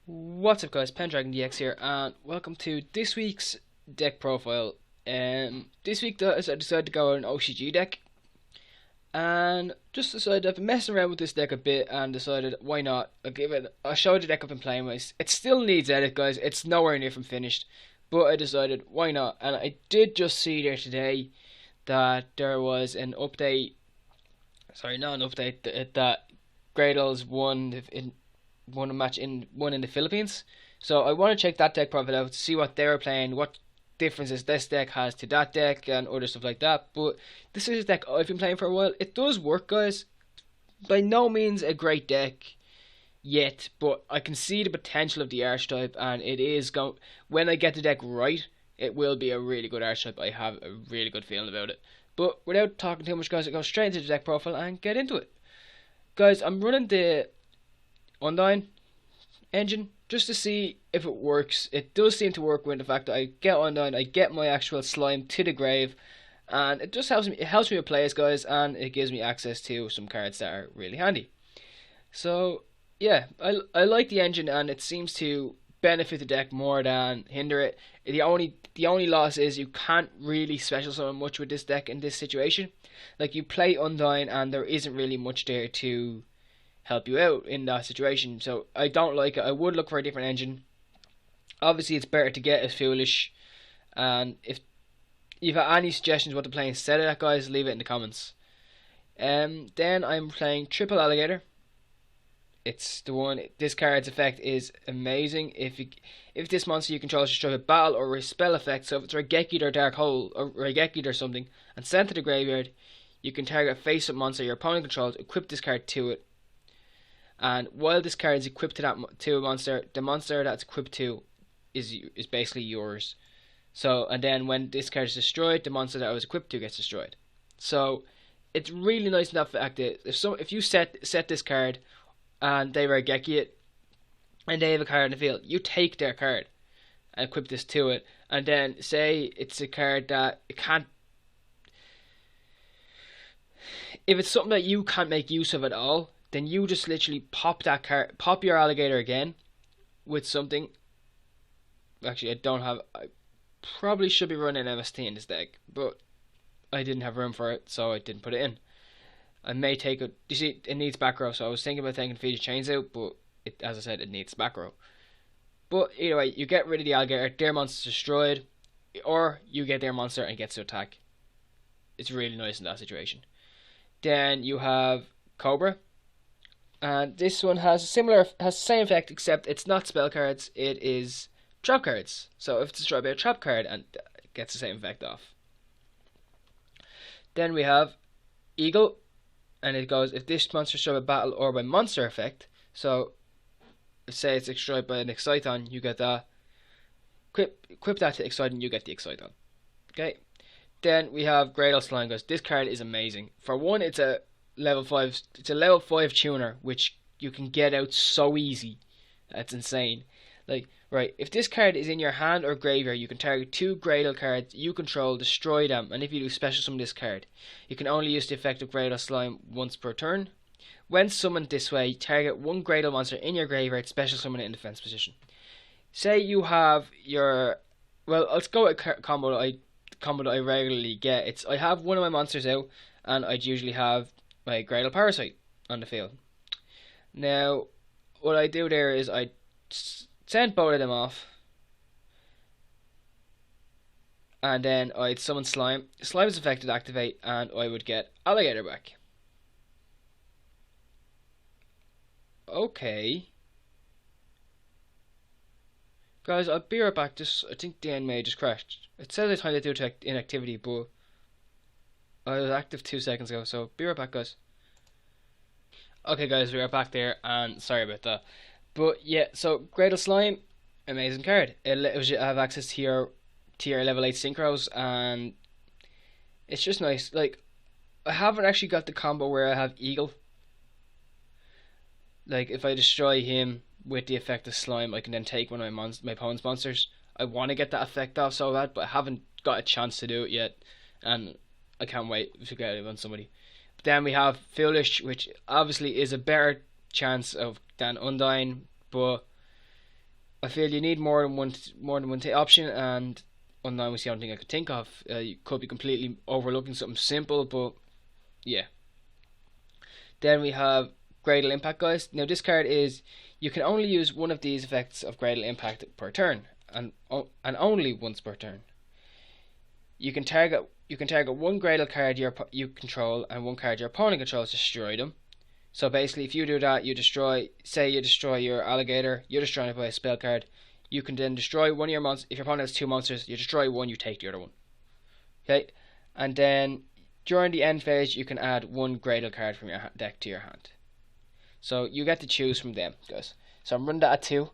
What's up, guys? Pendragon DX here, and welcome to this week's deck profile. This week, I decided to go an OCG deck, and just decided I've been messing around with this deck a bit, and decided why not? I'll show the deck I've been playing with. It still needs edit, guys. It's nowhere near from finished, but I decided why not? And I did just see there today that there was an update. Sorry, not an update. That Graydle's won a match in the Philippines. So I want to check that deck profile out to see what they're playing, what differences this deck has to that deck, and other stuff like that. But this is a deck I've been playing for a while. It does work, guys. By no means a great deck yet, but I can see the potential of the archetype, and it is going. When I get the deck right, it will be a really good archetype. I have a really good feeling about it. But without talking too much, guys, I go straight into the deck profile and get into it. Guys, I'm running the Undyne engine just to see if it works. It does seem to work with the fact that I get Undyne, I get my actual slime to the grave, and it just helps me. It helps me with plays, guys, and it gives me access to some cards that are really handy. So yeah, I like the engine, and it seems to benefit the deck more than hinder it. The only loss is you can't really special summon much with this deck in this situation. Like, you play Undyne, and there isn't really much there to help you out in that situation. So I don't like it. I would look for a different engine. Obviously, it's better to get as foolish. And if you've got any suggestions what to play instead of that, guys, leave it in the comments. Then I'm playing Triple Alligator. It's the one. This card's effect is amazing. If this monster you control is destroyed a battle or a spell effect, so if it's Regeki or Dark Hole or Regeki or something, and sent to the graveyard, you can target a face-up monster your opponent controls, equip this card to it, and while this card is equipped to a monster, the monster that's equipped to is basically yours. So, and then when this card is destroyed, the monster that I was equipped to gets destroyed. So it's really nice in that fact that if you set this card and they Regeki it and they have a card in the field, you take their card and equip this to it, and then say it's a card that it can't. If it's something that you can't make use of at all, then you just literally pop that card, pop your alligator again with something. Actually, I probably should be running MST in this deck, but I didn't have room for it, so I didn't put it in. I may take it. You see, it needs back row, so I was thinking about taking Feed Chains out, but as I said, it needs back row. But either way, you get rid of the alligator, their monster's destroyed, or you get their monster and it gets to attack. It's really nice in that situation. Then you have Cobra, and this one has the same effect, except it's not spell cards, it is trap cards. So if it's destroyed by a trap card, and it gets the same effect off. Then we have Eagle, and it goes, if this monster is destroyed by battle or by monster effect, so say it's destroyed by an Exciton, you get that. Equip that to Exciton, you get the Exciton. Okay. Then we have Graydle Slime, guys. This card is amazing. For one, it's a level 5. It's a level 5 tuner, which you can get out so easy. That's insane. Like, right, if this card is in your hand or graveyard, you can target 2 Graydle cards you control, destroy them, and if you do special summon this card, you can only use the effect of Graydle Slime once per turn. When summoned this way, target 1 Graydle monster in your graveyard, special summon it in defense position. Say you have your. Well, let's go with a combo that I regularly get. I have one of my monsters out, and I'd usually have my Graydle Parasite on the field. Now, what I do there is I send both of them off, and then I'd summon Slime. Slime's effect would activate, and I would get Alligator back. Okay. Guys, I'll be right back. I think the end may just crashed. It says I timed it due to inactivity, but I was active 2 seconds ago, so be right back, guys. Okay, guys, we are back there, and sorry about that. But yeah, so Graydle Slime, amazing card. It allows you to have access to your level 8 synchros, and it's just nice. Like, I haven't actually got the combo where I have Eagle. Like, if I destroy him with the effect of Slime, I can then take one of my opponent's monsters. I want to get that effect off so bad, but I haven't got a chance to do it yet, and I can't wait to get it on somebody. But then we have Foolish, which obviously is a better chance of than Undyne, but I feel you need more than one option, and online was the only thing I could think of. You could be completely overlooking something simple, but yeah. Then we have Graydle Impact, guys. Now this card is, you can only use one of these effects of Graydle Impact per turn, and only once per turn. You can target one Graydle card you control and one card your opponent controls, destroy them. So basically, if you do that, you destroy your alligator, you're destroying it by a spell card. You can then destroy one of your monsters. If your opponent has two monsters, you destroy one, you take the other one. Okay, and then during the end phase, you can add one Graydle card from your deck to your hand. So you get to choose from them, guys. So I'm running that at 2.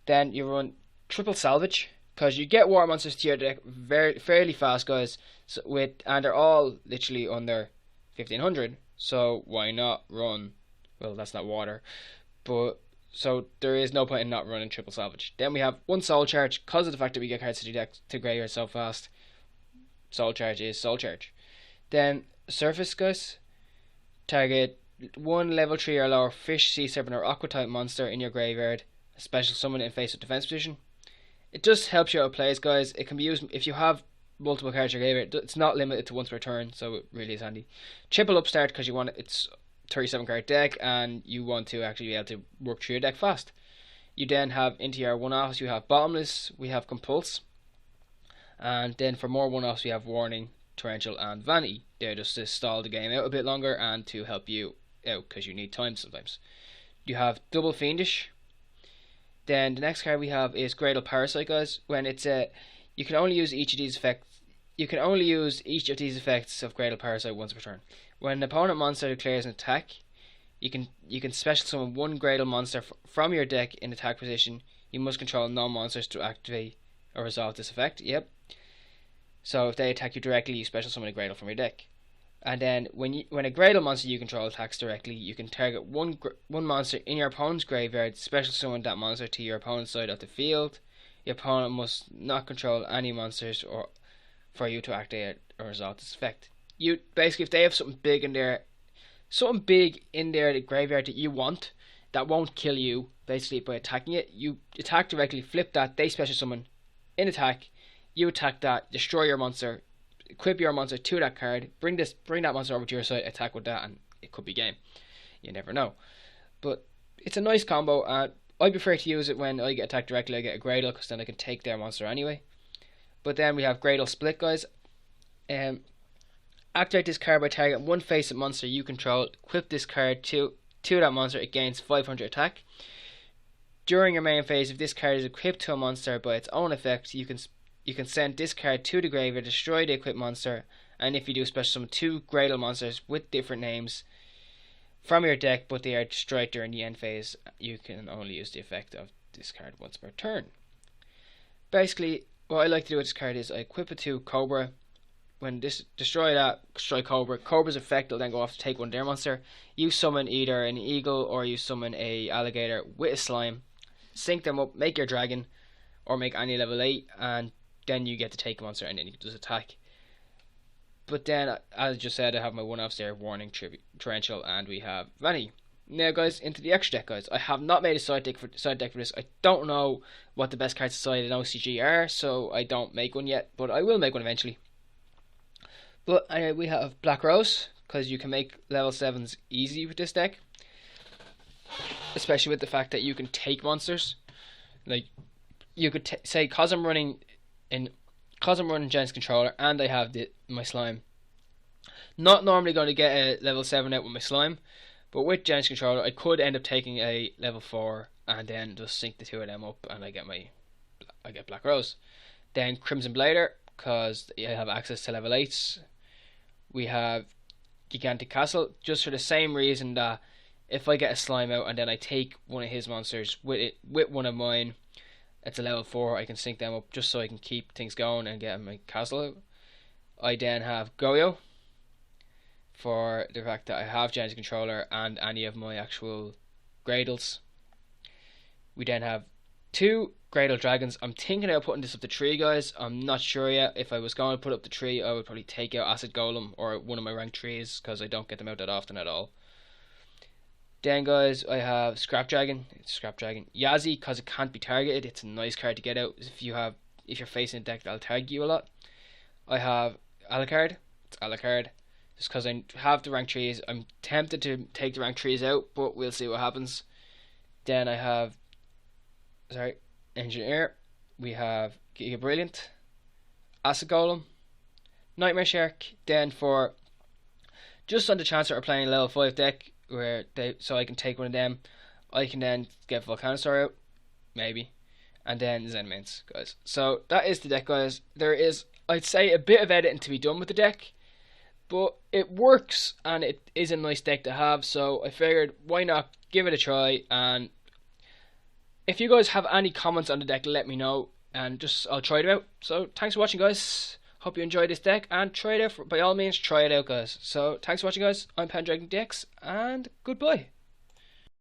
Then you run triple salvage, because you get water monsters to your deck fairly fast, guys. And they're all literally under 1500. So why not run? Well, that's not water, but so there is no point in not running triple salvage. Then we have one soul charge, because of the fact that we get cards to the deck to graveyard so fast. Soul charge is soul charge. Then surface, guys. Target one level 3 or lower fish, sea serpent, or aqua type monster in your graveyard. A special summon in face of defense position. It just helps you out of plays, guys. It can be used if you have multiple cards in your graveyard. It's not limited to once per turn, so it really is handy. Triple upstart, because you want it's 37 card deck and you want to actually be able to work through your deck fast. You then have into your one-offs, you have bottomless, we have compulse, and then for more one-offs we have warning, torrential, and vanity. They're just to stall the game out a bit longer and to help you out because you need time sometimes. You have double fiendish. Then the next card we have is Graydle Parasite, guys. When it's you can only use each of these effects. You can only use each of these effects of Graydle Parasite once per turn. When an opponent monster declares an attack, you can special summon one Graydle monster from your deck in attack position. You must control no monsters to activate or resolve this effect. Yep. So if they attack you directly, you special summon a Graydle from your deck. And then when a Graydle monster you control attacks directly, you can target one monster in your opponent's graveyard, special summon that monster to your opponent's side of the field. Your opponent must not control any monsters or for you to activate or resolve this effect. You basically, if they have something big in there, the graveyard that you want, that won't kill you basically by attacking it, you attack directly, flip that, they special summon in attack, you attack that, destroy your monster, equip your monster to that card, bring that monster over to your side, attack with that, and it could be game. You never know. But it's a nice combo, and I prefer to use it when I get attacked directly. I get a Graydle, because then I can take their monster anyway. But then we have Graydle Split, guys. Activate this card by targeting one face-up monster you control. Equip this card to that monster. It gains 500 attack. During your main phase, if this card is equipped to a monster by its own effect, you can send this card to the graveyard, destroy the equipped monster, and if you do special summon 2 Graydle monsters with different names from your deck, but they are destroyed during the end phase, you can only use the effect of this card once per turn. Basically, what I like to do with this card is I equip it to Cobra. When destroy Cobra. Cobra's effect will then go off to take one of their monster. You summon either an eagle or you summon a alligator with a slime. Sync them up, make your dragon, or make any level 8, and then you get to take a monster and then you can just attack. But then, as I just said, I have my one-offs there, warning, torrential, and we have vanity. Now, guys, into the extra deck, guys. I have not made a side deck for this. I don't know what the best cards aside in OCG are, so I don't make one yet, but I will make one eventually. But we have Black Rose, because you can make level 7s easy with this deck, especially with the fact that you can take monsters. Like, you could say, because I'm running Giant's Controller and I have my slime, not normally going to get a level 7 out with my slime, but with Giant's Controller I could end up taking a level 4 and then just sync the two of them up and I get Black Rose. Then Crimson Blader, because I have access to level 8s. We have Gigantic Castle, just for the same reason that if I get a slime out and then I take one of his monsters with one of mine, it's a level 4, I can sync them up just so I can keep things going and get my castle out. I then have Yugioh, for the fact that I have Giant's Controller and any of my actual Graydles. We then have 2 Graydle Dragons. I'm thinking about putting this up to 3, guys. I'm not sure yet. If I was going to put up the 3, I would probably take out Acid Golem or one of my rank 3s, because I don't get them out that often at all. Then, guys, I have Scrap Dragon. Yazi, because it can't be targeted. It's a nice card to get out if you're facing a deck that'll target you a lot. I have Alucard. It's Alucard. Just because I have the rank 3s. I'm tempted to take the rank 3s out, but we'll see what happens. Then I have Engineer. We have Giga Brilliant, Acid Golem, Nightmare Shark. Then for just on the chance that we're playing a level 5 deck so I can take one of them, I can then get Volcanosaur out, maybe, and then Zenmains, guys. So that is the deck, guys. There is, I'd say, a bit of editing to be done with the deck, but it works and it is a nice deck to have. So I figured, why not give it a try? And if you guys have any comments on the deck, let me know, and I'll try it out. So thanks for watching, guys. Hope you enjoyed this deck, and try it out. By all means, try it out, guys. So thanks for watching, guys. I'm Pendragon DX, and goodbye.